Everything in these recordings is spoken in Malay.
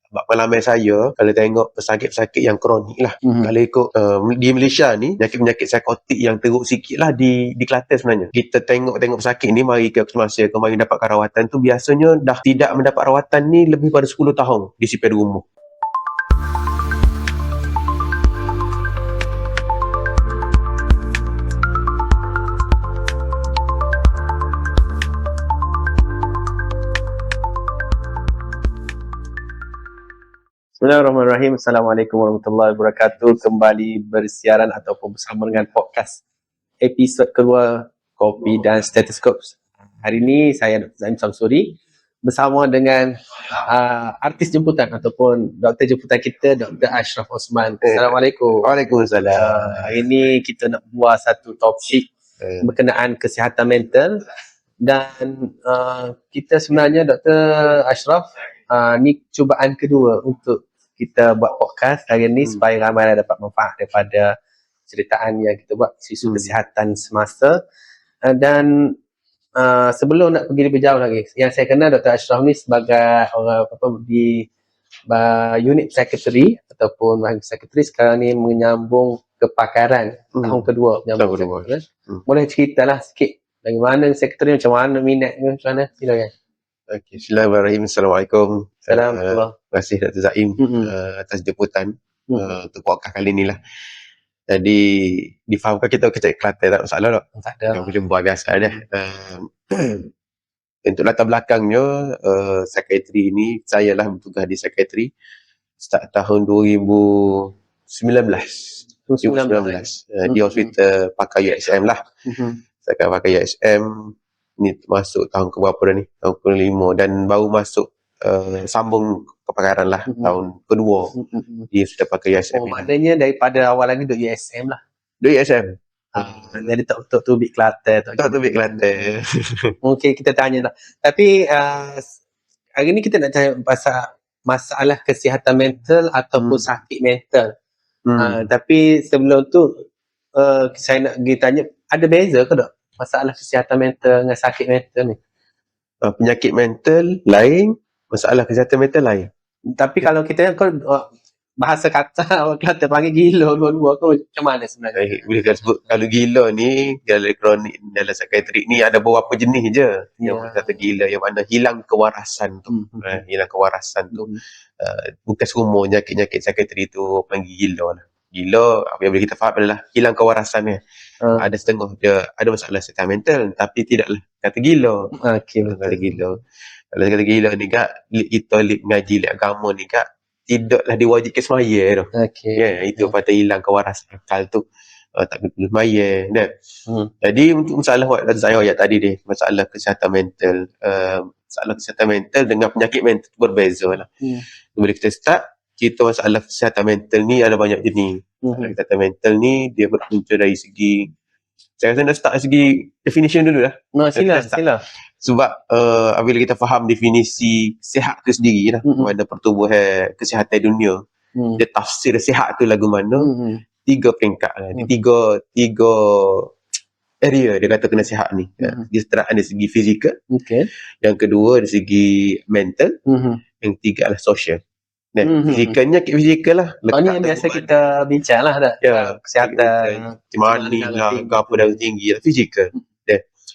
Sebab pengalaman saya, kalau tengok pesakit-pesakit yang kronik lah, kalau ikut di Malaysia ni, penyakit-penyakit psikotik yang teruk sikit lah di Kelantan sebenarnya. Kita tengok pesakit ni, mari ke semasa kemarin dapatkan rawatan tu, biasanya dah tidak mendapat rawatan ni lebih pada 10 tahun di sipir rumah. Bismillahirrahmanirrahim. Assalamualaikum warahmatullahi wabarakatuh. Kembali bersiaran ataupun bersama dengan podcast episod kedua Kopi dan Stetoskop. Hari ini saya Dr. Zaim Samsuri bersama dengan artis jemputan ataupun doktor jemputan kita, Dr. Ashraf Osman. Assalamualaikum. Waalaikumsalam. Hari ini kita nak buat satu topik berkenaan kesihatan mental dan kita sebenarnya Dr. Ashraf ni cubaan kedua untuk kita buat podcast hari ni supaya ramai dapat manfaat daripada ceritaan yang kita buat isu kesihatan semasa. Dan sebelum nak pergi lebih jauh lagi, yang saya kenal Dr. Ashraf ni sebagai orang di unit psikiatri ataupun mahir psikiatri, sekarang ni menyambung kepakaran tahun kedua menyambung psikiatri. Boleh ceritalah sikit bagaimana psikiatri, macam mana minat, macam mana, silakan. Okay, Bismillahirrahmanirrahim. Assalamualaikum. Terima kasih Dr. Zaim atas jemputan untuk podcast kali ni lah. Jadi difahamkan kita Kelantan, tak masalah tak? Tak ada. Yang berjumpa biasa dia. Untuk latar belakangnya, psikiatri ni, saya lah bertugas di psikiatri start tahun 2019. Di hospital pakai USM lah. Saya pakai USM ni masuk tahun ke berapa dah ni? Tahun ke-5, dan baru masuk sambung kepakaran lah tahun kedua. Dia sudah pakai USM. Maknanya daripada awal lagi duduk USM lah. Duduk USM. Jadi tak tubik Kelantan. Tak tubik Kelantan. Mungkin kita tanya lah. Tapi hari ni kita nak tanya pasal masalah kesihatan mental ataupun sakit mental. Tapi sebelum tu saya nak pergi tanya, ada beza ke tak masalah kesihatan mental dengan sakit mental ni? Penyakit mental lain, masalah kesihatan mental lain. Tapi kalau kita bahasa kata orang Kelantan panggil gila dua-dua, macam mana sebenarnya? Boleh kita sebut kalau gila ni dalam kronik, dalam psikiatrik ni ada beberapa jenis je. Yang kata gila, yang mana hilang kewarasan tu. Hilang kewarasan tu. Bukan semua penyakit psikiatri tu panggil gila lah. Gila, apa yang boleh kita faham adalah hilang kewarasannya. Ada setengah dia ada masalah kesihatan mental, tapi tidaklah kata gila. Okey, kata gila. Kalau kata gila ni kak, kita ngaji agama ni kak, tidaklah diwajibkan semaya tu. Okey. Itu pada hilang kewarasan akal tu. Tak perlu semaya. Jadi untuk masalah saya ayat tadi ni, masalah kesihatan mental, masalah kesihatan mental dengan penyakit mental berbeza lah. Boleh kita start cerita masalah kesihatan mental ni ada banyak jenis. Kesihatan mental ni dia berpunca dari segi, saya rasa nak start dari segi definition dulu lah. Sila. Sebab apabila kita faham definisi sihat tu sendiri lah, mana pertubuhan kesihatan dunia, dia tafsir sihat tu lagu mana, 3 peringkat lah. Tiga area dia kata kena sihat ni. Dia seteraan dari segi fizikal, yang kedua dari segi mental, yang ketiga adalah sosial. Fizikalnya fizikal lah. Ni yang biasa kita bincang lah tak? Kesihatan mani lah, apa darah tinggi lah, fizikal.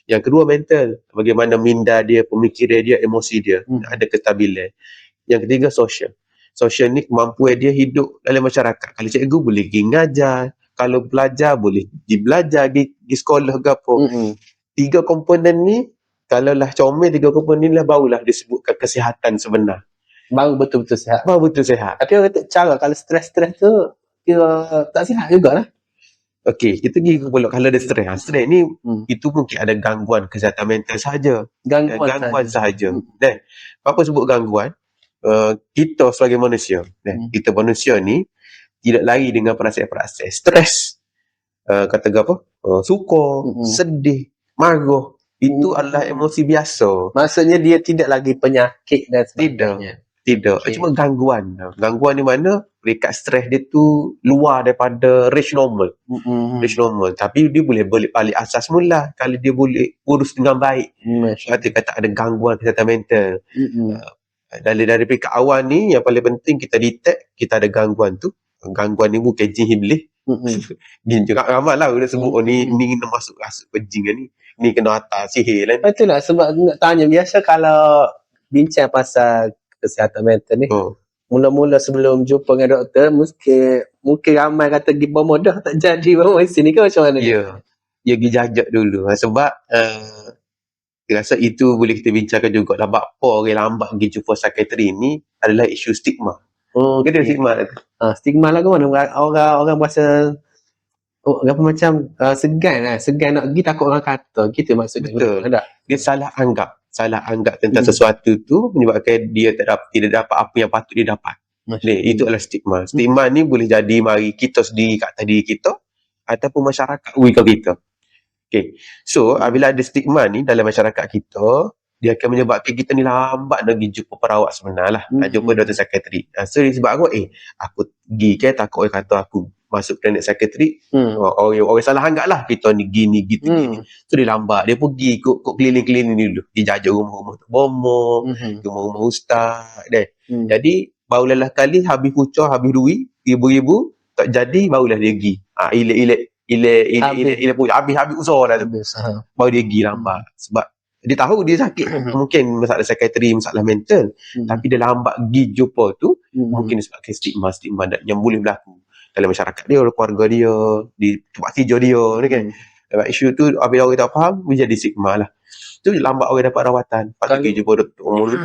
Yang kedua mental, bagaimana minda dia, pemikiran dia, emosi dia, ada kestabilan. Yang ketiga sosial. Sosial ni kemampuan dia hidup dalam masyarakat. Kalau cikgu boleh pergi ngajar, kalau belajar boleh pergi belajar, pergi sekolah ke apa. 3 komponen ni, kalau lah comel 3 komponen ni lah, barulah disebutkan kesihatan sebenar. Baru betul-betul sihat. Tapi orang kata cara kalau stres tu kira tak sihat jugalah. Okey, kita pergi pula kalau ada stres. Stres ni itu mungkin ada gangguan kesihatan mental sahaja. Gangguan sahaja. Dan apa sebut gangguan? Kita sebagai manusia, kita manusia ni tidak lari dengan perasaan-perasaan. Stres, kata apa? Suka, sedih, marah. Itu adalah emosi biasa. Maksudnya dia tidak lagi penyakit dan sebagainya. Tidak. Cuma gangguan. Gangguan di mana peringkat stres dia tu luar daripada range normal. Range normal. Tapi dia boleh balik asas mula kalau dia boleh urus dengan baik. Dia kata ada gangguan kesihatan mental. Dari peringkat awal ni, yang paling penting kita detect kita ada gangguan tu. Gangguan ni bukan jin iblis. Jin juga ramai lah dia sebut, ni kena masuk ke jin ni kena atas sihir lah. Itulah sebab nak tanya, biasa kalau bincang pasal kesihatan mental ni, mula-mula sebelum jumpa dengan doktor, mungkin ramai kata pergi bermodah tak jadi bawa sini ke macam mana? Ya, dia pergi jajak dulu. Sebab saya rasa itu boleh kita bincangkan juga lah. Sebab apa orang lambat pergi jumpa psikiatri ni adalah isu stigma. Kita stigma tu. Stigma lah ke mana? Orang berasa apa macam segan nak pergi, takut orang kata. Gitu maksudnya. Betul. Dia salah anggap tentang sesuatu tu menyebabkan dia tidak dapat apa yang patut dia dapat. Itu adalah stigma. Stigma ni boleh jadi mari kita sendiri kat atas diri kita ataupun masyarakat kat kita. Okay. So, bila ada stigma ni dalam masyarakat kita, dia akan menyebabkan kita ni lambat nak pergi jumpa perawat sebenar lah. Nak jumpa doktor psikiatri. So, sebab aku pergi ke takut orang kata aku masuk klinik psikiatri. Orang salah anggap lah kita ni gini gitu gini. So, dia lambat. Dia pergi ikut keliling-keliling dulu. Dia jajak rumah-rumah tu bomo, rumah-rumah ustaz. Jadi, barulah kali habis pucah, habis duit, ribu-ribu, tak jadi, barulah dia pergi. Habis usaha dah tu. Baru dia pergi lambat. Sebab dia tahu dia sakit. Mungkin masalah psikiatri, masalah mental. Tapi dia lambat pergi jumpa tu, mungkin disebabkan stigma yang boleh berlaku dalam masyarakat dia, keluarga dia, di tempat tidur dia ni kan. Sebab isu tu apabila orang tak faham, dia jadi stigma lah. Tu lambat orang dapat rawatan. Patut pergi jumpa doktor umur tu.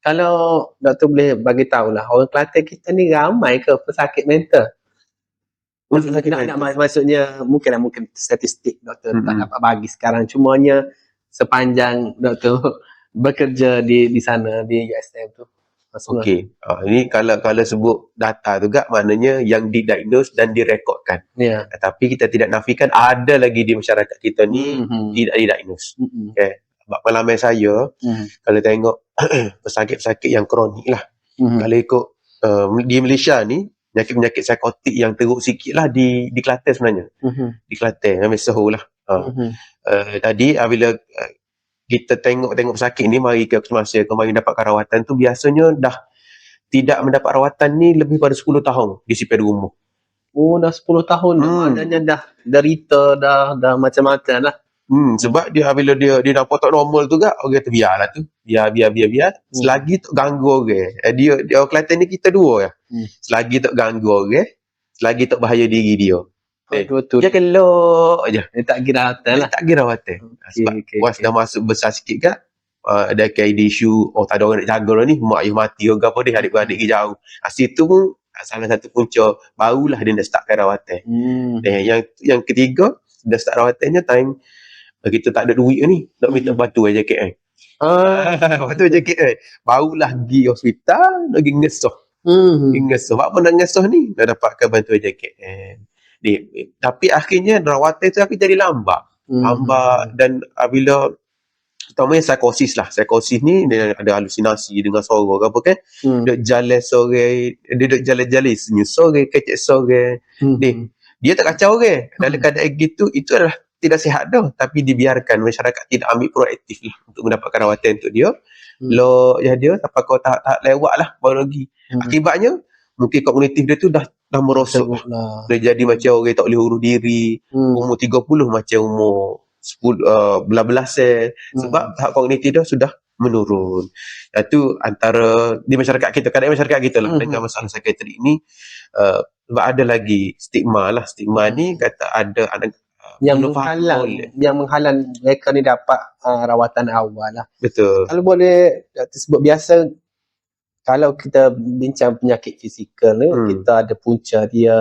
Kalau doktor boleh bagi tahulah, orang Kelantan kita ni ramai ke pesakit mental? Maksudnya mungkin statistik doktor tak dapat bagi sekarang, cumanya sepanjang doktor bekerja di sana di USM tu. Okey. Ini kalau sebut data tu gak maknanya yang didiagnose dan direkodkan. Tapi kita tidak nafikan ada lagi di masyarakat kita ni tidak didiagnose. Okay. Sebab pengalaman saya kalau tengok pesakit-pesakit yang kronik lah. Kalau ikut di Malaysia ni penyakit-penyakit psikotik yang teruk sikit lah di Kelantan sebenarnya. Di Kelantan, yang Mesoho lah. Tadi bila kita tengok pesakit ni mari ke semasa kemarin dapat rawatan tu, biasanya dah tidak mendapat rawatan ni lebih pada 10 tahun di sipir rumah. Dah 10 tahun maknanya dah derita, dah macam-macam lah. Sebab dia bila dia nampak tak normal tu gak, orang kata biarlah tu. Biar. Selagi tak ganggu orang. Dia orang Kelantan ni kita dua ya. Selagi tak ganggu orang, selagi tak bahaya diri dia. Dia kelok aja. Dia tak kira rawatan lah. Tak kira rawatan. Sebab once dah masuk besar sikit gak, ada kayak isu tak ada orang nak jaga ni, mak ayah mati ke apa dia, adik-beradik pergi jauh. Situ pun salah satu punca barulah dia nak startkan rawatan. Yang ketiga, dah start rawatannya time kita tak ada duit ni, nak minta bantu JKN. Bantu JKN. Barulah pergi hospital, nak pergi ngesah. Sebab apa nak ngesah ni? Nak dapatkan bantuan JKN. Tapi akhirnya rawatan tu jadi lambat. Dan bila terutamanya psikosis lah. Psikosis ni dia ada halusinasi dengan suara ke apa kan. Duk jalan sore, dia duk jalan-jalan senyum sore, kecek sore. Dia tak kacau orang. Dalam keadaan gitu, itu adalah tidak sihat dah. Tapi dibiarkan masyarakat tidak ambil proaktif lah untuk mendapatkan rawatan untuk dia. Dia sampai kau tahap lewat lah baru lagi. Akibatnya, mungkin kognitif dia tu dah merosot lah. Dia jadi macam orang tak boleh urus diri. Umur 30 macam umur 10 belas-belasan. Sebab tahap kognitif dia sudah menurun. Itu antara di masyarakat kita, kadang masyarakat kita lah dengan masalah psikiatri ni. Sebab ada lagi stigma lah. Stigma ni kata ada yang menghalang mereka ni dapat rawatan awal lah. Betul. Kalau boleh sebut, biasa kalau kita bincang penyakit fizikal ni, kita ada punca dia,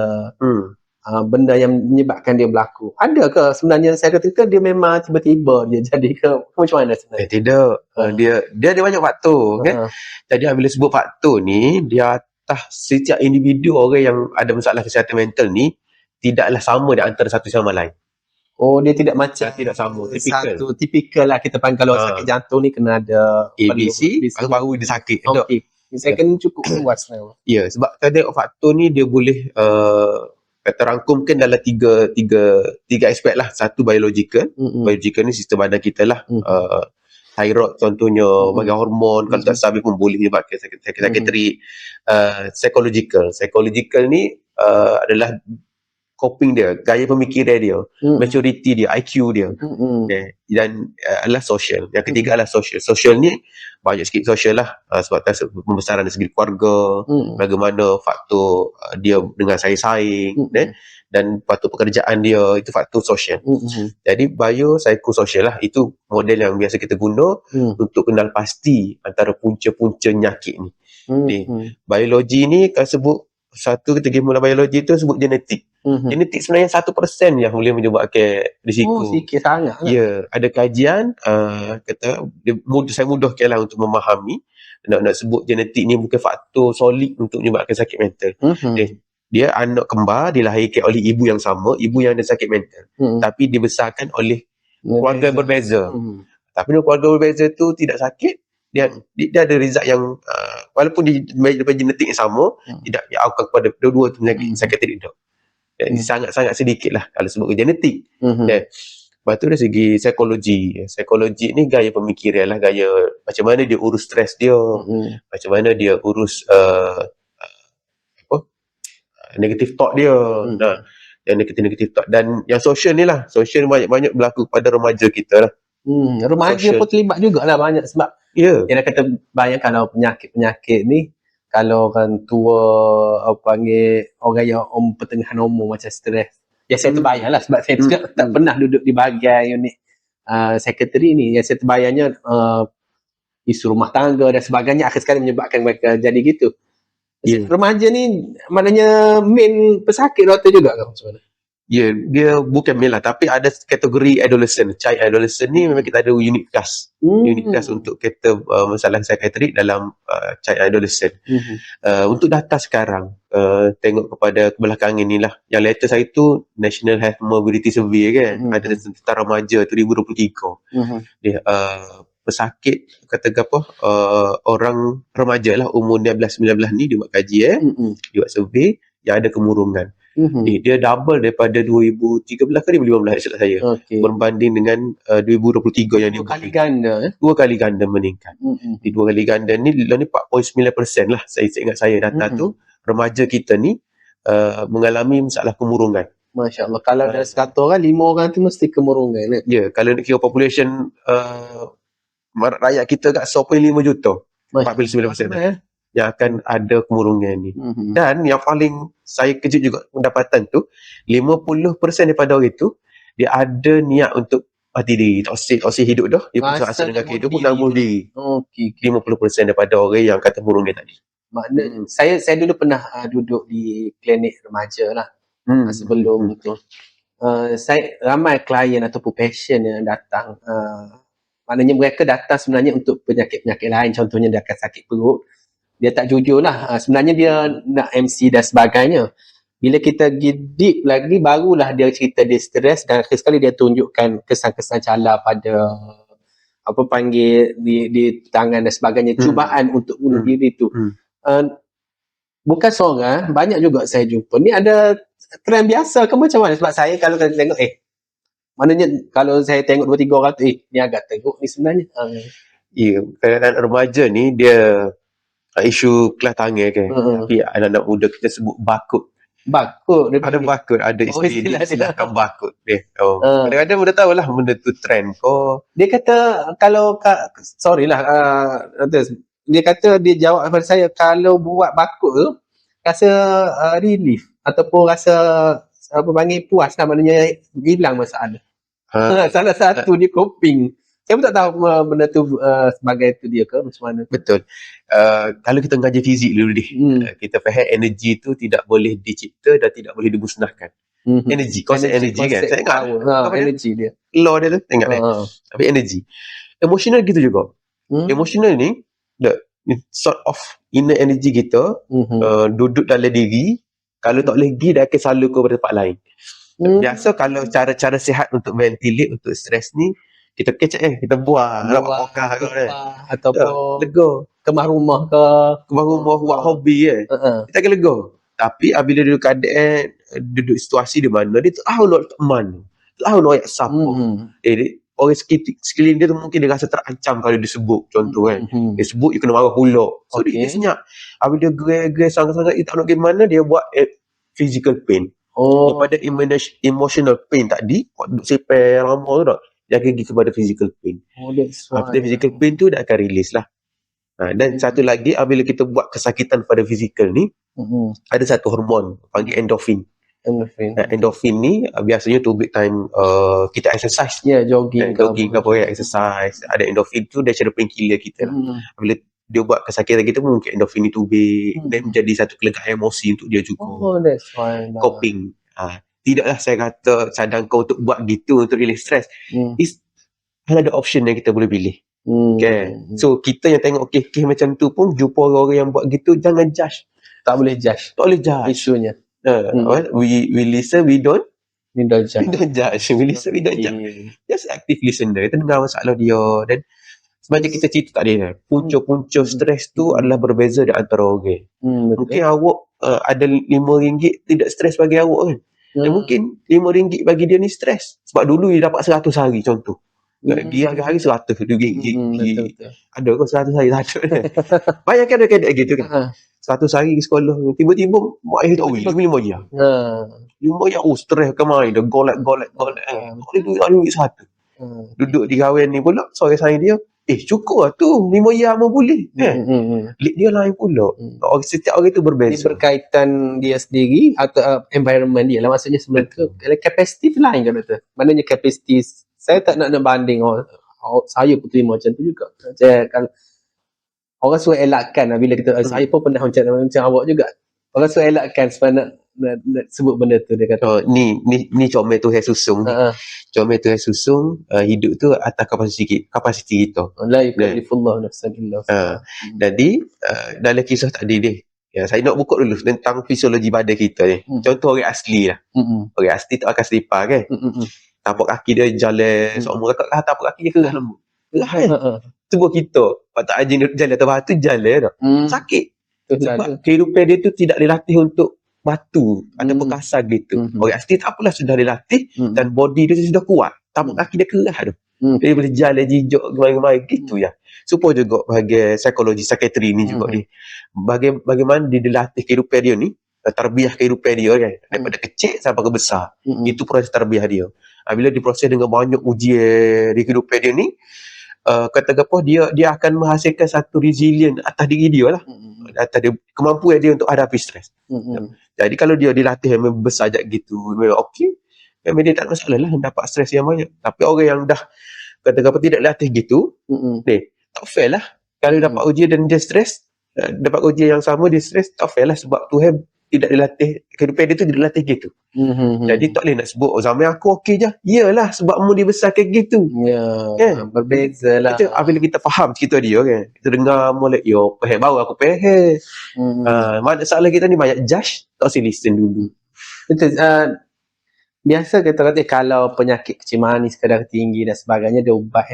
benda yang menyebabkan dia berlaku. Ada ke sebenarnya saya kata dia memang tiba-tiba dia jadi ke macam mana sebenarnya? Tidak. Dia ada banyak faktor kan. Jadi bila sebut faktor ni, dia atas setiap individu orang yang ada masalah kesihatan mental ni tidaklah sama di antara satu sama lain. Dia tidak macam, tidak sama, tipikal lah kita panggil. Kalau sakit jantung ni kena ada ABC, baru dia sakit. Okey. Saya kena cukup luas lah. Ya, sebab tadi faktor ni dia boleh terangkumkan dalam tiga aspek lah. Satu biological. Biological ni sistem badan kita lah. thyroid contohnya, bagi hormon, kalau tak stabil pun boleh menyebabkan sakit psychiatric. Psychological ni adalah coping dia, gaya pemikiran dia, maturity dia, IQ dia. Dan adalah social. Yang ketiga adalah social. Social ni banyak sikit social lah, sebab pembesaran dari segi keluarga, bagaimana faktor dia dengan saing-saing, dan faktor pekerjaan dia, itu faktor social. Jadi biopsychosocial lah, itu model yang biasa kita guna untuk kenal pasti antara punca-punca nyakit ni. Biologi ni kalau sebut satu kita mula biologi tu sebut genetik. Genetik sebenarnya 1% yang boleh menyebabkan risiko. Sikit sangat lah. Ya, ada kajian kata saya mudahkan lah untuk memahami. Nak sebut genetik ni bukan faktor solid untuk menyebabkan sakit mental. Dia anak kembar dilahirkan oleh ibu yang sama, ibu yang ada sakit mental. Tapi dibesarkan oleh keluarga yang berbeza. Tapi keluarga berbeza tu tidak sakit, dia ada result yang walaupun daripada genetik yang sama, tidak outcome kepada dua-dua tu penyakit psychiatric dok. Sangat-sangat sedikit lah kalau sebut genetik. Lepas tu dari segi psikologi. Psikologi ni gaya pemikiran lah, gaya macam mana dia urus stres dia, macam mana dia urus negative thought dia. Yang negative thought. Dan yang social ni lah, social banyak-banyak berlaku pada remaja kita lah. Remaja Social pun terlibat jugalah banyak sebab dia dah kata bayang kalau penyakit-penyakit ni, kalau orang tua panggil orang yang pertengahan umur macam stres. Ya saya terbayang lah sebab saya tak pernah duduk di bahagian unit sekretari ni. Yang saya terbayangnya isu rumah tangga dan sebagainya akhir sekali menyebabkan mereka jadi gitu. Remaja ni maknanya main pesakit doktor juga kan macam mana? Ya, dia bukan main lah, tapi ada kategori adolescent. Child adolescent ni memang kita ada unit kelas. Unit kelas untuk kata masalah psikiatrik dalam child adolescent. Untuk data sekarang, tengok kepada kebelakangan ni lah. Yang latest hari tu National Health Mobility Survey kan. Ada tentang remaja 2023. Pesakit kata apa, orang remaja lah umur 19 ni dia buat kajian, dia buat survey yang ada kemurungan. Dia double daripada 2013 ke 2015 silap saya. Berbanding dengan 2023 yang dia dua kali ganda. Dua kali ganda meningkat. Di dua kali ganda ni 4.9% lah saya ingat saya data tu. Remaja kita ni mengalami masalah kemurungan. Masya Allah. Kalau dari 100 orang, 5 orang tu mesti kemurungan. Ya, kalau nak kira population rakyat kita kat 1.5 juta. 49% yang akan ada kemurungan ni. Dan yang paling saya kejut juga pendapatan tu, 50% daripada orang itu dia ada niat untuk mati diri, toksik hidup dah. Dia putus asa dengan kehidupan, nak bunuh diri. 50% daripada orang yang kata murungkan tadi. Makna saya dulu pernah duduk di klinik remaja lah. Sebelum tu. Saya ramai klien ataupun patient yang datang, maknanya mereka datang sebenarnya untuk penyakit-penyakit lain, contohnya dia akan sakit perut. Dia tak jujur lah. Sebenarnya dia nak MC dan sebagainya. Bila kita deep lagi, barulah dia cerita dia stres dan akhir sekali dia tunjukkan kesan-kesan cala pada apa panggil di tangan dan sebagainya. Cubaan untuk bunuh diri tu. Bukan seorang, banyak juga saya jumpa. Ni ada trend biasa ke macam mana? Sebab saya kalau tengok, maknanya kalau saya tengok 2-3 orang tu, ni agak teruk ni sebenarnya. Ya, kadang-kadang remaja ni dia isu kelas tangan kan. Tapi anak-anak muda kita sebut bakut. Ada bakut, ada istilahkan bakut. Kadang-kadang muda tahulah benda tu trend ko. Dia kata kalau sorry lah, dia kata dia jawab kepada saya, kalau buat bakut tu rasa relief ataupun rasa apa panggil puas lah, maknanya hilang masalah. Salah satu dia coping. Saya pun tak tahu benda tu sebagai tu dia ke macam mana. Betul. Kalau kita mengaji fizik dulu kita faham energi tu tidak boleh dicipta dan tidak boleh dimusnahkan. Konsep energi kan. Saya ingat energi dia. Law dia tu ingat tapi energi. Emotional gitu juga. Emotional ni sort of inner energy kita duduk dalam diri. Kalau tak boleh pergi, dia akan salur ke tempat lain. Biasa kalau cara-cara sihat untuk ventilate, untuk stres ni, kita kecek kita buang pokah ataupun lega, kemah rumah buat hobi kita akan lega. Tapi apabila duduk keadaan duduk situasi di mana dia tahu nak teman, tahu nak ayat siapa, orang sekeliling dia tu mungkin dia rasa terancam kalau dia sebut contoh kan. Dia sebut dia kena marah pula. So dia senyap. Habis dia gerai sangat-sangat dia tak nak gimana dia buat physical pain. Daripada emotional pain tadi, sampai lama tu tak, dia akan pergi kepada physical pain. After physical pain tu dia akan release lah. Dan satu lagi, apabila kita buat kesakitan pada fizikal ni, ada satu hormon panggil endorphin. Endorphin ni biasanya tu big time kita exercise. Jogging ke apa ya, exercise. Ada endorphin tu dia cara painkiller kita lah. Bila dia buat kesakitan kita mungkin endorphin ni tubik dan menjadi satu kelegaan emosi untuk dia juga. That's why Coping. Tidaklah saya kata cadang kau untuk buat gitu untuk release stress. Is ada option yang kita boleh pilih. Okay. So kita yang tengok kes macam tu pun jumpa orang-orang yang buat gitu, jangan judge. Tak boleh judge isunya. We listen, we don't judge. We don't judge. We listen, we don't judge. Just active listener. Kita dengar masalah dia. Dan sebenarnya kita cerita tadi, punca-punca stres tu adalah berbeza di antara orang. Mungkin awak ada RM5 tidak stres bagi awak kan. Dan mungkin RM5 bagi dia ni stres. Sebab dulu dia dapat 100 hari contoh. Dia hari-hari 100 RM1. Ada kau 100 hari tak ada. Bayangkan ada kadang gitu kan. 100 hari ke sekolah, tiba-tiba mak ayah tak boleh, RM5. RM5 stres ke main, dah golek. Boleh duit satu. Duduk di kawan ni pula, seorang sayang dia, cukup lah tu, RM5 mau boleh. Dia lain pula. Setiap orang tu berbeza. Ini berkaitan dia sendiri atau environment dia lah. Maksudnya sebenarnya tu, kapasiti tu lain kan Doktor? Maknanya kapasiti, saya tak nak banding saya pun terima macam tu juga. Saya kalau orang suruh elakkan bila kita saya pun pernah macam awak juga. Orang suruh elakkan sebab nak sebut benda tu dia kata. Ni comel Tuhan susung. Comel Tuhan susung hidup tu atas kapasiti kita. La yukallifullahu nafsan illa wus'aha. Jadi dalam kisah tadi ni, saya nak buka dulu tentang fisiologi badan kita ni. Contoh orang asli lah. Orang asli tak akan selipar kan. Tapak kaki dia jalan, seumur tapak kaki dia kerah lembut. Kerah kan? Cuba kita, tak ajin jalan atas batu, jalan tak? Sakit. Sebab kehidupan dia tu tidak dilatih untuk batu ataupun kasar gitu. Orang asli tak apalah sudah dilatih dan body dia sudah kuat. Tapak kaki dia kerah tu. Dia boleh jalan jijak kemari-kemari gitu ya. Supaya juga bahagian psikologi, psikiatri ni juga ni. Bagaimana dia dilatih kehidupan dia ni, terbiah kehidupan dia kan. Daripada kecil sampai ke besar. Itu proses terbiah dia. Bila diproses dengan banyak ujian di kehidupan dia ni, kata apa dia akan menghasilkan satu resilient atas diri dia lah. Atas dia, kemampuan dia untuk hadapi stres. Jadi kalau dia dilatih memang besar je gitu, memang okey, memang dia tak ada masalah lah dapat stres yang banyak. Tapi orang yang dah kata apa tidak latih gitu, tak fair lah. Kalau dapat ujian dan dia stres, dapat ujian yang sama dia stres, tak fair lah sebab Tuhan tidak dilatih, kehidupan dia tu tidak dilatih gitu. Jadi tak boleh nak sebut zaman aku okey je. Iyalah sebab mu dibesarkan gitu. Berbeza lah. Apabila kita faham cerita dia kan, kita dengar molek pahal baru aku faham. Masalah kita ni banyak judge, tak usah listen dulu. Betul. Biasa kita kata kalau penyakit kecil manis, kadar tinggi dan sebagainya dia ubat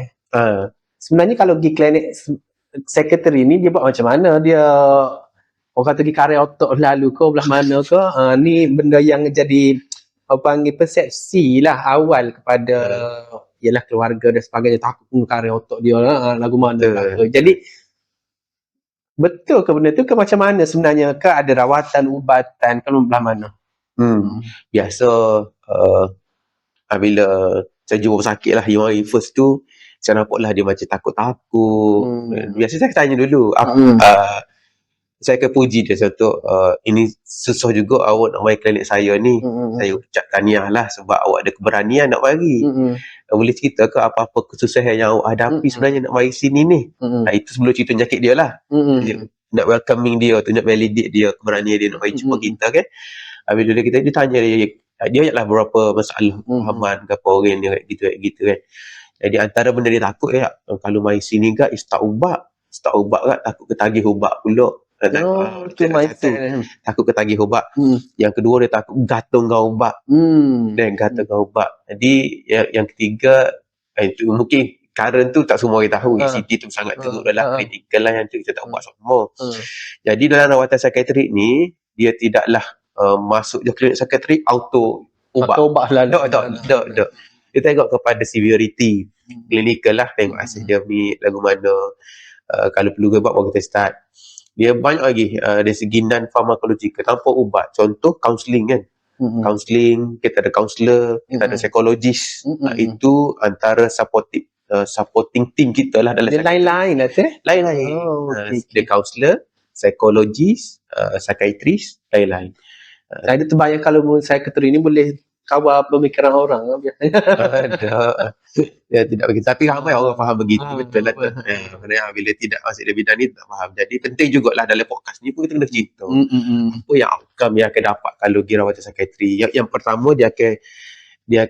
Sebenarnya kalau pergi klinik sekretari ni dia buat macam mana? Dia orang kata pergi karya otak lalu ke belah mana ke, ni benda yang jadi panggil persepsi lah awal kepada ialah keluarga dan sebagainya, takut pun karya otak dia lah, lagu mana lah. Jadi betul ke benda tu ke macam mana sebenarnya, ke ada rawatan, ubatan, kalau belah mana? Biasa bila saya jumpa sakit lah yang hari first tu, saya nampak lah dia macam takut-takut. Biasa saya tanya dulu saya akan puji dia satu, ini susah juga awak nak mari klinik saya ni. Saya ucap tahniah lah sebab awak ada keberanian nak mari. Boleh cerita ke apa-apa kesusahan yang awak hadapi sebenarnya nak mari sini ni? Itu sebelum cerita penyakit dia lah. Nak welcoming dia tu, nak validate dia, keberanian dia nak mari jumpa kita kan. Habis dulu kita tanya dia lah berapa masalah pahaman ke apa orang dia gitu kan. Jadi antara benda dia takut kalau mari sini kan tak ubat kan, takut ketagih ubat pula. Takut ketagih ubat. Yang kedua dia takut gantung dengan ubat. Dan gantung dengan ubat. Jadi yang ketiga itu mungkin current tu tak semua orang tahu. ECT tu sangat teruk dalam kritikal lah, yang tu kita tak buat semua. Jadi dalam rawatan psikiatrik ni dia tidaklah masuk je klinik psikiatrik auto ubat. Tak. Dia tengok kepada severity clinical lah, tengok asal dia ni lagu mana, kalau perlu ubat baru kita start. Dia banyak lagi dari segi non pharmacological tanpa ubat. Contoh counselling kan. Counselling, kita ada counselor, kita ada psikologis. Itu antara supporting team kita lah dalam Dia lain-lain lah tu. lain-lain. Dia counselor, psikologis, psychiatrist, lain-lain. Saya ada terbayang kalau psychiatry ni boleh kawal pemikiran orang biasanya. Ya, tidak begitu. Tapi ramai orang faham begitu. Betul lah tu. betul. Bila tidak masuk dalam bidang ni, tak faham. Jadi penting jugalah dalam podcast ni pun kita kena cerita. Apa yang outcome yang akan dapat kalau pergi rawatan psikiatri. Yang pertama, dia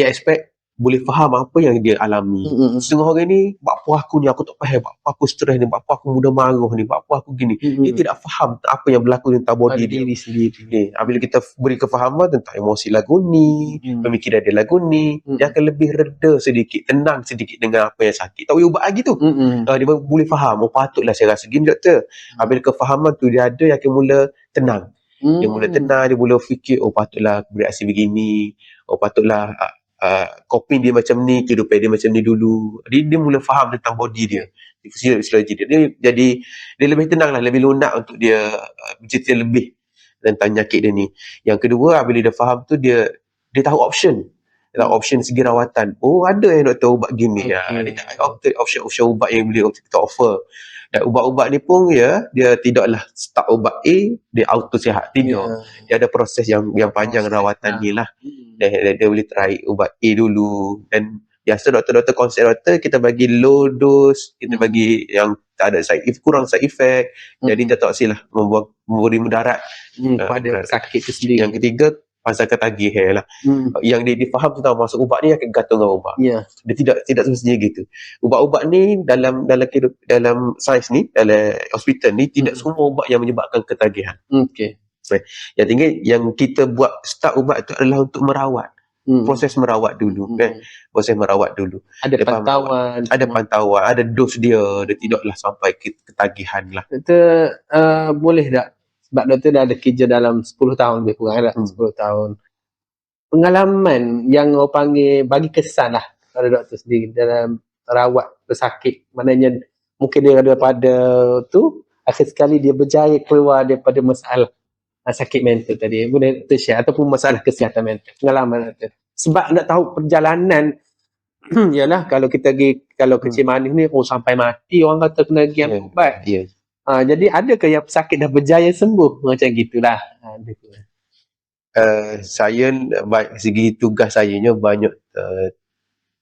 expect boleh faham apa yang dia alami. Setengah orang ni, buat apa aku ni, aku tak faham, buat apa aku stres ni, buat apa aku mudah marah ni, buat apa aku gini. Dia tidak faham apa yang berlaku tentang body dia. Diri sendiri. Bila kita beri kefahaman tentang emosi lagu ni, pemikiran dia lagu ni, dia akan lebih reda sedikit, tenang sedikit dengan apa yang sakit. Tak boleh ubat lagi tu. Dia boleh faham, patutlah saya rasa gini doktor. Bila kefahaman tu dia ada, dia akan mula tenang. Dia mula tenang, dia mula fikir, patutlah bereaksi begini, patutlah coping dia macam ni, kehidupan dia macam ni dulu. Dia mula faham tentang body dia, fisiologi dia. Jadi dia lebih tenang lah, lebih lunak untuk dia bercerita lebih tentang penyakit dia ni. Yang kedua, bila dia faham tu, dia tahu option. Dia tahu option segi rawatan. Ada yang doktor ubat gini. Dia option ubat yang boleh kita offer. Dan ubat-ubat ni pun dia tidaklah start ubat A, dia auto sihat. Tidak. Dia ada proses yang panjang rawatan ni lah. Dia boleh try ubat A dulu. Dan biasa doktor-doktor konsep doktor, kita bagi low dose, kita bagi yang tak ada kurang side effect. Jadi dia tak silah memberi mudarat pada sakit tu sendiri. Yang ketiga, pasal ketagih lah. Yang dia faham tentang masuk ubat ni akan gantung dengan ubat. Dia tidak semestinya gitu. Ubat-ubat ni dalam sains ni, dalam hospital ni, tidak semua ubat yang menyebabkan ketagihan. Yang tinggal yang kita buat start ubat tu adalah untuk merawat. Proses merawat dulu kan. Proses merawat dulu. Ada pantauan. Ada pantauan, ada dos dia tidaklah sampai ketagihan lah. Doktor boleh tak? Sebab doktor dah ada kerja dalam 10 tahun lebih kurang dah. 10 tahun. Pengalaman yang orang panggil bagi kesan lah pada doktor sendiri dalam rawat pesakit. Maknanya mungkin dia daripada tu akhir sekali dia berjaya keluar daripada masalah sakit mental tadi. Boleh doktor share ataupun masalah kesihatan mental. Pengalaman doktor. Sebab nak tahu perjalanan yalah kalau kita pergi kalau kecil manis ni sampai mati orang kata kena pergi ambil ubat. Jadi adakah yang pesakit dah berjaya sembuh macam gitulah. Saya segi tugas sayanya banyak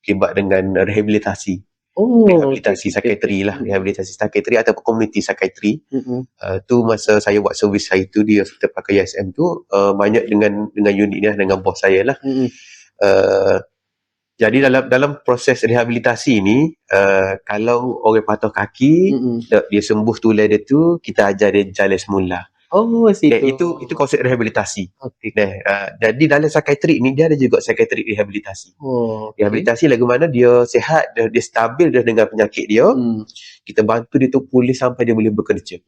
terlibat dengan rehabilitasi. Rehabilitasi psikiatri lah, rehabilitasi psikiatri ataupun community psikiatri. Tu masa saya buat servis saya tu di hospital pakai ISM tu, banyak dengan unit ni dengan bos saya lah. Jadi dalam proses rehabilitasi ni, kalau orang patah kaki, dia sembuh tulang dia tu, kita ajar dia jalan semula. Itu konsep rehabilitasi. Jadi dalam psikiatrik ni dia ada juga psikiatrik rehabilitasi. Rehabilitasi lagu mana dia sihat, dia stabil dah dengan penyakit dia. Kita bantu dia tu pulih sampai dia boleh bekerja.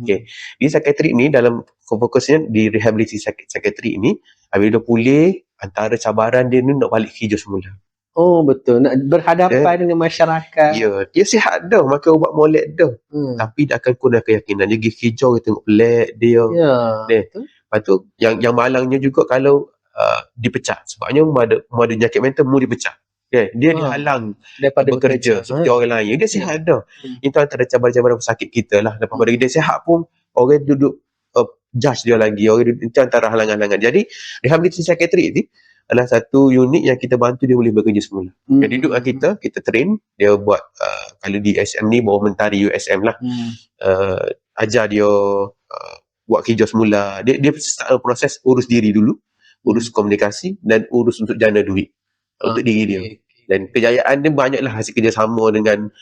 Di psikiatrik ni dalam fokusnya di rehabilitasi psikiatrik ni, bila dia pulih, antara cabaran dia ni nak balik kerja semula. Betul. Nak berhadapan dengan masyarakat. Ya, dia sihat dah, makan ubat molek dah. Tapi dia akan kurang keyakinan. Dia pergi hijau, dia tengok pelik dia. Lepas tu, yang malangnya juga kalau dipecat. Sebabnya ada penyakit mental, mu dipecat. Dia dihalang daripada bekerja seperti orang lain. Dia sihat dah. Itu antara cabaran-cabaran pesakit kita lah. Lepas pada dia sihat pun, orang duduk judge dia lagi. Itu antara halangan-halangan. Jadi, rehabilitasi psikiatrik ni adalah satu unit yang kita bantu dia boleh bekerja semula. Dia duduk dengan kita train, dia buat kalau di USM ni bawah mentari USM lah. Ajar dia buat kerja semula. Dia start proses urus diri dulu, urus komunikasi dan urus untuk jana duit untuk diri dia. Dan kejayaan dia banyaklah hasil kerjasama dengan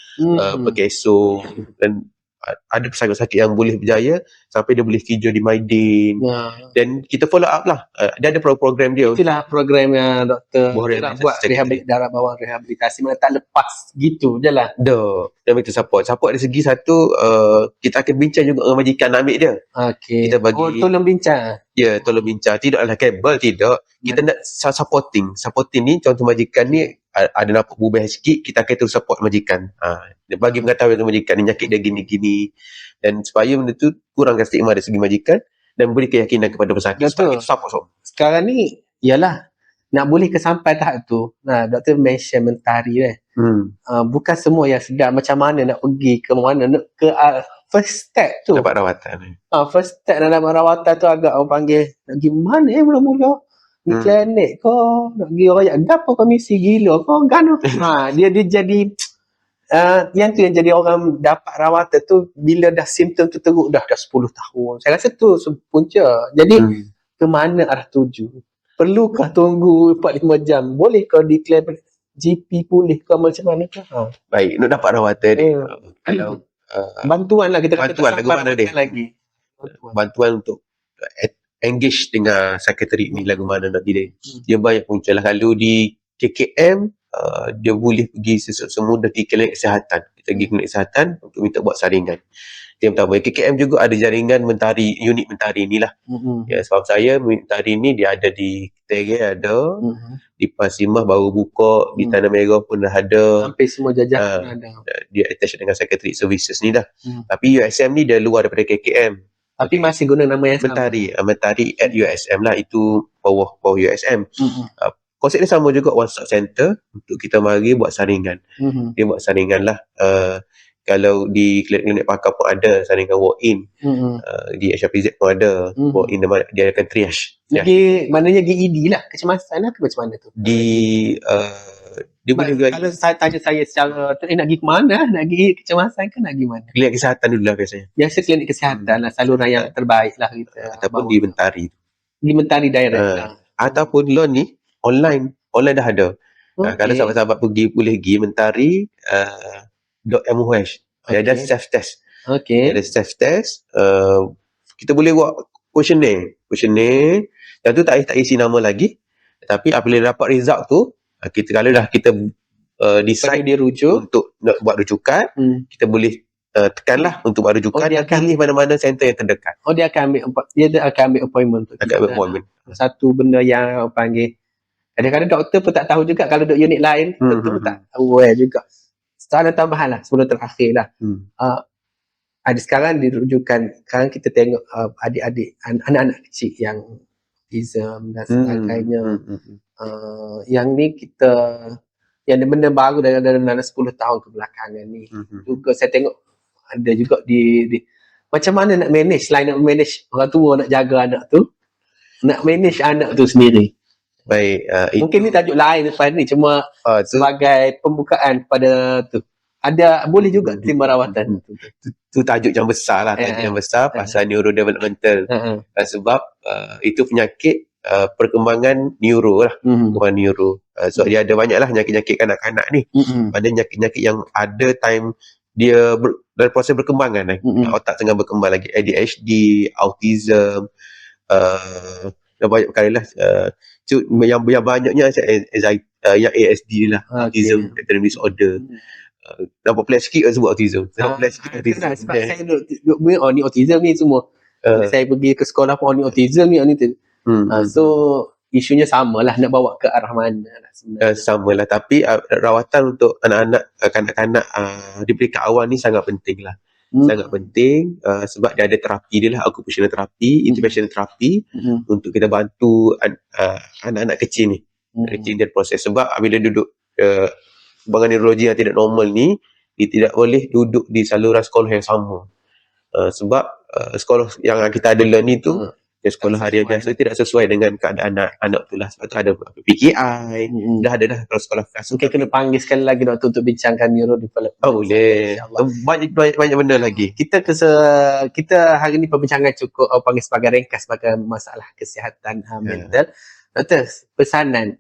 Pekeso dan ada pesakit sakit yang boleh berjaya sampai dia boleh kerja di Maidin. Dan kita follow up lah. Dia ada program dia. Itulah program yang doktor Buat nak rehabilitasi buat sakit darah bawah rehabilitasi. Mana tak lepas gitu je lah. Dan kita support dari segi satu, kita akan bincang juga dengan majikan nak ambil dia. Okey. Kita bagi tolong bincang. Ya, tolong bincang. Tidaklah kabel, tidak. Kita nak supporting ni, contoh majikan ni ada nampak berubah sikit, kita akan terus support majikan. Dia bagi pengetahuan kepada majikan ni, nyakit dia gini-gini. Dan supaya benda tu kurangkan stigma dari segi majikan dan beri keyakinan kepada pesakit. Sebab kita support. Sekarang ni, ialah nak boleh ke sampai tahap tu. Doktor mention mentari bukan semua yang sedar macam mana nak pergi ke mana, nak ke first step tu. Dapat rawatan. First step dalam rawatan tu agak orang panggil, nak pergi mana mula-mula? Di klinik kau, nak pergi rakyat, apa komisi gila kau, gano. Dia jadi, yang tu yang jadi orang dapat rawatan tu, bila dah simptom tu teruk, dah 10 tahun. Saya rasa tu punca. Jadi, ke mana arah tuju? Perlukah tunggu 4-5 jam? Bolehkah declare GP pulih ke macam mana ke? Baik, nak dapat rawatan ni. Kalau bantuan lah kita kata, bantuan lagi. Bantuan untuk engage dengan sekretari ni lagu mana nak dia. Dia banyak punca lah. Kalau di KKM, dia boleh pergi semudah di klinik kesihatan. Kita pergi klinik kesihatan untuk minta buat saringan. Yang pertama, KKM juga ada jaringan mentari, unit mentari ni lah. Ya, sebab saya mentari ni dia ada di Terry ada, di Pasimah baru buka, di Tanah Merah pun dah ada. Hampir semua jajah ada. Dia attach dengan Secretary Services ni dah. Tapi USM ni dia luar daripada KKM. Tapi masih guna nama yang sama. Mentari at USM lah, itu bawah USM. Konsep dia sama juga, one stop center untuk kita mari buat saringan. Dia buat saringan lah. Kalau di klinik-klinik pakar pun ada saringan walk-in. Di HRPZ pun ada walk-in, dia akan triage. Maknanya GED lah, kecemasan lah ke macam mana tu? Dia boleh juga, kalau saya tanya saya secara nak pergi ke mana, nak pergi kecemasan ke nak pergi mana? Klinik kesihatan dulu lah biasanya. Biasa klinik kesihatan lah, saluran yang terbaik lah kita. Ataupun di Mentari. Di Mentari direct. Ataupun lo ni online dah ada. Kalau sahabat-sahabat boleh pergi Mentari .muh. Dia ada self test. Ada self test. Kita boleh buat questionnaire. Dan tu tak isi nama lagi. Tapi apabila dapat result tu, kalau dah kita decide dia rujuk untuk nak buat rujukan, kita boleh tekanlah untuk buat rujukan. Dia akan pilih mana-mana center yang terdekat. Dia akan ambil appointment untuk kita. Satu benda yang panggil, kadang-kadang doktor pun tak tahu juga, kalau duk unit lain doktor pun tak aware juga. Soalan tambahan lah sebelum terakhir lah. Ada sekarang dirujukan, sekarang kita tengok adik-adik, anak-anak kecil yang autism dan sebagainya. Yang ni kita, yang benda baru dalam 10 tahun kebelakangan ni. Juga saya tengok ada juga di macam mana nak manage, selain nak manage orang tua nak jaga anak tu, nak manage anak tu sendiri. Baik, mungkin ni tajuk lain lepas ni, cuma sebagai pembukaan pada tu. Ada boleh juga terima rawatan. Tu tajuk yang besar lah, tajuk yang besar pasal neurodevelopmental. Sebab itu penyakit perkembangan neuro lah, bukan neuro. So dia ada banyak lah penyakit-penyakit kanak-kanak ni. Ada penyakit-penyakit yang ada time dia dalam proses berkembangan otak tengah berkembang lagi, ADHD, autism, dan banyak perkara lah. Yang banyaknya anxiety, yang ASD lah, autism spectrum disorder. Nampak pelik sikit sebut autism. Nampak pelik sikit autism. Sebab saya duk ni autism ni semua. Saya pergi ke sekolah pun ni autism ni. So isunya samalah, nak bawa ke arah mana lah sebenarnya. Samalah, tapi rawatan untuk anak-anak, kanak-kanak di peringkat awal ni sangat penting lah. Sangat penting sebab dia ada terapi dia lah, occupational therapy, intervention therapy, untuk kita bantu anak-anak kecil ni. Kecil dia proses. Sebab bila duduk kembangan neurologi yang tidak normal ni, dia tidak boleh duduk di saluran sekolah yang sama. Sebab sekolah yang kita ada learn ni tu, sekolah harian biasa tidak sesuai dengan keadaan anak tu lah. Sebab tu ada PKI, dah ada dah kalau sekolah khas. Mungkin kena panggil sekali lagi doktor untuk bincangkan neurodevelopment. Boleh. Banyak benda lagi. Kita hari ni perbincangan cukup panggil sebagai ringkas sebagai masalah kesihatan mental. Doktor, pesanan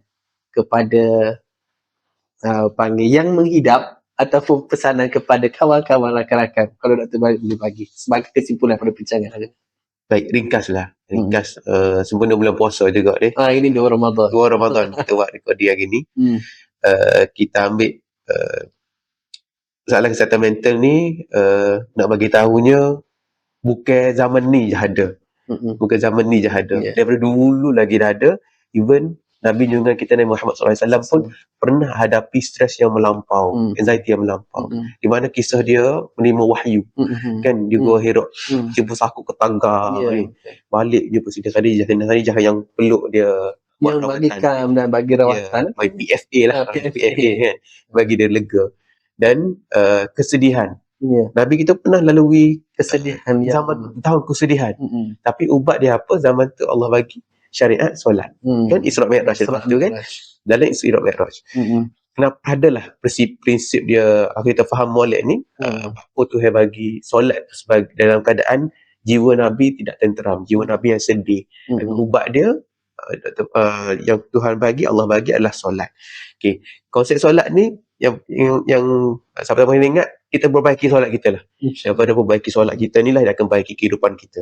kepada panggil yang menghidap ataupun pesanan kepada kawan-kawan rakan-rakan, kalau Dr. boleh bagi sebagai kesimpulan pada perbincangan hari ini. Baik, ringkas sempena bulan puasa juga ni. Ini 2 Ramadan. 2 Ramadan kita buat recording hari ni. Kita ambil masalah kesihatan mental ni, nak bagi tahunya bukan zaman ni je ada. Bukan zaman ni je ada. Yeah. Daripada dulu lagi dah ada. Even Nabi junjungan kita Nabi Muhammad SAW pun pernah hadapi stres yang melampau, anxiety yang melampau. Di mana kisah dia menerima wahyu. Kan dia gua Hira, jumpa sakut ke tangga, balik jumpa Siti Khadijah yang peluk dia, yang bagi kam dan bagi rawatan, bagi PFA lah, PFA kan, bagi dia lega. Dan kesedihan. Nabi kita pernah lalui kesedihan zaman tahun kesedihan. Tapi ubat dia apa? Zaman tu Allah bagi syariat solat. Kan Isra Mi'raj tu kan? Dalam Isra Mi'raj. Kenapa adalah prinsip dia, kita faham molek ni, apa Tuhan bagi solat sebagai dalam keadaan jiwa Nabi tidak tenteram, jiwa Nabi yang sedih. Dan ubat dia yang Tuhan bagi, Allah bagi adalah solat. Okey, konsep solat ni yang sahabat yang ingat, kita perbaiki solat kita lah. Daripada perbaiki solat kita ni lah dia akan perbaiki kehidupan kita.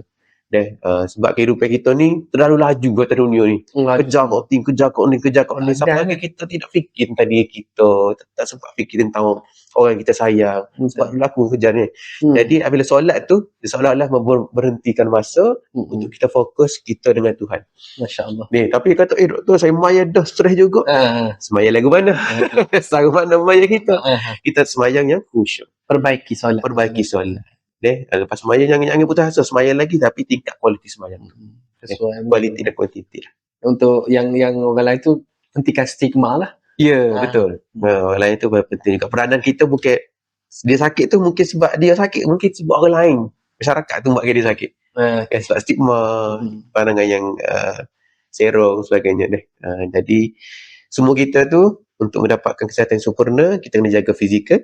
Sebab kehidupan kita ni terlalu laju kat dunia ni. Kejar kat tim, kejar kat ni sampai kita tidak fikir tentang diri kita, tak sempat fikir tentang orang kita sayang. Sebab berlaku kejar ni. Jadi apabila solat tu, seolah-olah berhentikan masa untuk kita fokus kita dengan Tuhan. Masya-Allah. Tapi kata, doktor saya maya dah stres juga. Semayang lagu mana? Lagu mana maya kita? Kita semayang yang khusyuk. Perbaiki solat. Lepas semayang jangan putus asa, semayang lagi tapi tingkat kualiti semayang tu. Kualiti dan kuantiti lah. Untuk yang orang lain tu hentikan stigma lah. Betul. Orang lain tu penting juga. Peranan kita bukan dia sakit tu mungkin sebab dia sakit, mungkin sebab orang lain. Masyarakat tu buat dia sakit. Sebab stigma, pandangan yang serong sebagainya deh. Jadi semua kita tu untuk mendapatkan kesihatan yang sempurna, kita kena jaga fizikal,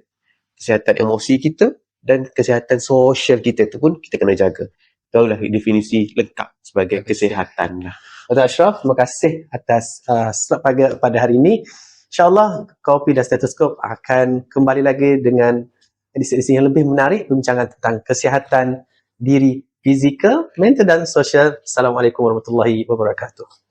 kesihatan emosi kita dan kesihatan sosial kita tu pun kita kena jaga. Itulah definisi lengkap sebagai kesihatan lah. Dr. Ashraf, terima kasih atas slot pada hari ini. InsyaAllah Kopi dan Stetoskop akan kembali lagi dengan edisi-edisi yang lebih menarik, perbincangan tentang kesihatan diri fizikal, mental dan sosial. Assalamualaikum warahmatullahi wabarakatuh.